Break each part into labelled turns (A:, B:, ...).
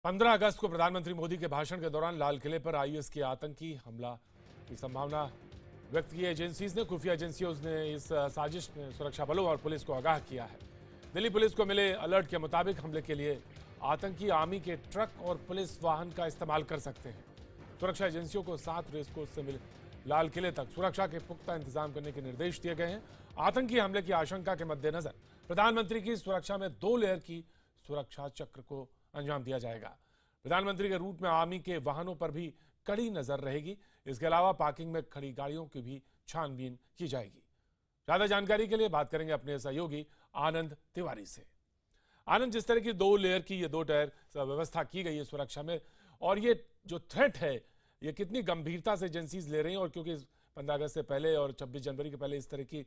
A: 15 अगस्त को प्रधानमंत्री मोदी के भाषण के दौरान लाल किले पर आईएस के आतंकी हमला की संभावना व्यक्त की एजेंसीज ने। खुफिया एजेंसियों ने इस साजिश में सुरक्षा बलों और पुलिस को आगाह किया है। दिल्ली पुलिस को मिले अलर्ट के मुताबिक हमले के लिए आतंकी आर्मी के ट्रक और पुलिस वाहन का इस्तेमाल कर सकते हैं। सुरक्षा एजेंसियों को 7 रेसकोर्स से मिले लाल किले तक सुरक्षा के पुख्ता इंतजाम करने के निर्देश दिए गए हैं। आतंकी हमले की आशंका के मद्देनजर प्रधानमंत्री की सुरक्षा में 2 लेयर की सुरक्षा चक्र को अंजाम दिया जाएगा। प्रधानमंत्री के रूट में आर्मी के वाहनों पर भी कड़ी नजर रहेगी। इसके अलावा पार्किंग में खड़ी गाड़ियों की भी छानबीन की जाएगी। ज्यादा जानकारी के लिए बात करेंगे अपने सहयोगी आनंद तिवारी से। आनंद, जिस तरह की 2 लेयर की ये 2 टायर व्यवस्था की गई है सुरक्षा में, और ये जो थ्रेट है ये कितनी गंभीरता से एजेंसीज ले रही हैं, और क्योंकि 15 अगस्त से पहले और 26 जनवरी के पहले इस तरह की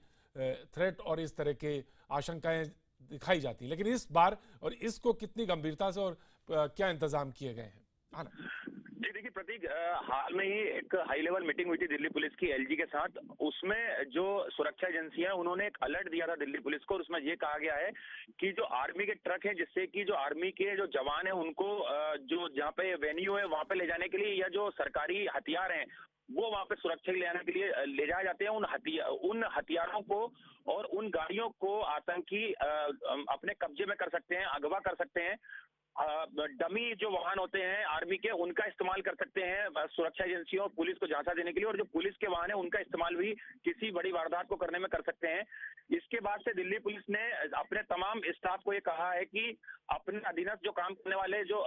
A: थ्रेट और इस तरह के आशंकाएं दिखाई जाती, लेकिन इस बार और इसको कितनी गंभीरता से और क्या इंतजाम किए गए हैं?
B: जी देखिए प्रतीक, हाल में ही एक हाई लेवल मीटिंग हुई थी दिल्ली पुलिस की एलजी के साथ। उसमें जो सुरक्षा एजेंसियां हैं उन्होंने एक अलर्ट दिया था दिल्ली पुलिस को, और उसमें ये कहा गया है कि जो आर्मी के ट्रक हैं, जिससे कि जो आर्मी के जो जवान हैं उनको जो जहाँ पे वेन्यू है वहां पे ले जाने के लिए, या जो सरकारी हथियार हैं वो वहां पे सुरक्षा ले जाने के लिए ले जाए जाते हैं, उन हथियारों को और उन गाड़ियों को आतंकी अपने कब्जे में कर सकते हैं, अगवा कर सकते हैं। डमी जो वाहन होते हैं आर्मी के, उनका इस्तेमाल कर सकते हैं सुरक्षा एजेंसियों और पुलिस को झांसा देने के लिए, और जो पुलिस के वाहन है उनका इस्तेमाल भी किसी बड़ी वारदात को करने में कर सकते हैं। इसके बाद से दिल्ली पुलिस ने अपने तमाम स्टाफ को ये कहा है कि अपने अधीनस्थ जो काम करने वाले जो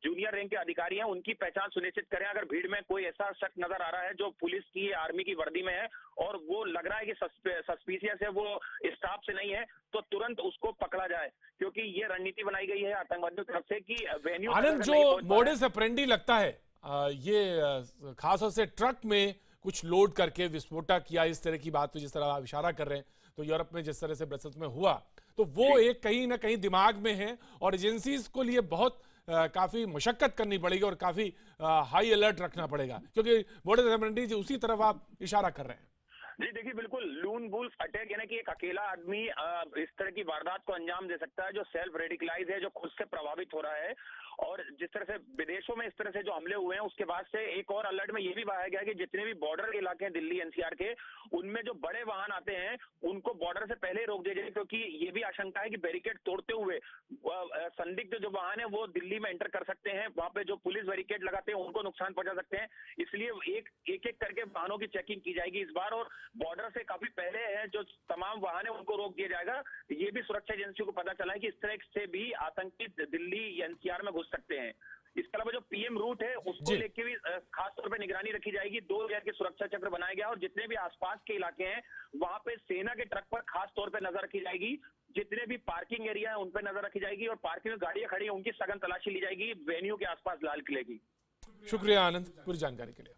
B: जूनियर रैंक के अधिकारी हैं उनकी पहचान सुनिश्चित करें। अगर भीड़ में कोई ऐसा शख्स नजर आ रहा है जो पुलिस की आर्मी की वर्दी में है और वो लग रहा है कि सस्पिशियस है, वो स्टाफ से नहीं है, तो तुरंत उसको पकड़ा जाए, क्योंकि ये रणनीति बनाई गई है आतंकवादियों की तरफ से कि वेन्यू
A: आनंद, जो मोडस ऑपरेंडी लगता है ये खासतौर से ट्रक में कुछ लोड करके विस्फोटक किया, इस तरह की बात, तो जिस तरह आप इशारा कर रहे हैं, तो यूरोप में जिस तरह से ब्रसेल्स में हुआ, तो वो एक कहीं ना कहीं दिमाग में है और एजेंसीज को लिए बहुत काफी मशक्कत करनी पड़ेगी और काफी हाई अलर्ट रखना पड़ेगा, क्योंकि मोडस ऑपरेंडी उसी तरफ आप इशारा कर रहे हैं।
B: जी देखिए, बिल्कुल लून वुल्फ अटैक, यानी कि एक अकेला आदमी इस तरह की वारदात को अंजाम दे सकता है जो सेल्फ रेडिकलाइज है, जो खुद से प्रभावित हो रहा है। और जिस तरह से विदेशों में इस तरह से जो हमले हुए हैं, उसके बाद से एक और अलर्ट में ये भी बताया गया कि जितने भी बॉर्डर इलाके हैं दिल्ली एनसीआर के, उनमें जो बड़े वाहन आते हैं उनको बॉर्डर से पहले रोक दिया जाए, क्योंकि ये भी आशंका है कि बैरिकेड तोड़ते हुए संदिग्ध जो वाहन है वो दिल्ली में एंटर कर सकते हैं। वहां पे जो पुलिस बैरिकेड लगाते हैं उनको नुकसान पहुंचा सकते हैं, इसलिए एक एक करके वाहनों की चेकिंग की जाएगी इस बार, और बॉर्डर से काफी पहले है जो तमाम वाहन है उनको रोक दिया जाएगा। ये भी सुरक्षा एजेंसियों को पता चला है कि इस तरह से भी आतंकी दिल्ली एनसीआर में घुस सकते हैं। इसके अलावा जो पीएम रूट है उसको लेके भी खास तौर पे निगरानी रखी जाएगी। 2 लेयर के सुरक्षा चक्र बनाया गया, और जितने भी आसपास के इलाके हैं वहां पे सेना के ट्रक पर खास तौर पे नजर रखी जाएगी। जितने भी पार्किंग एरिया है उन पर नजर रखी जाएगी, और पार्किंग में गाड़ियां खड़ी है उनकी सघन तलाशी ली जाएगी वेन्यू के आसपास लाल किले की।
A: शुक्रिया आनंद पूरी जानकारी के लिए।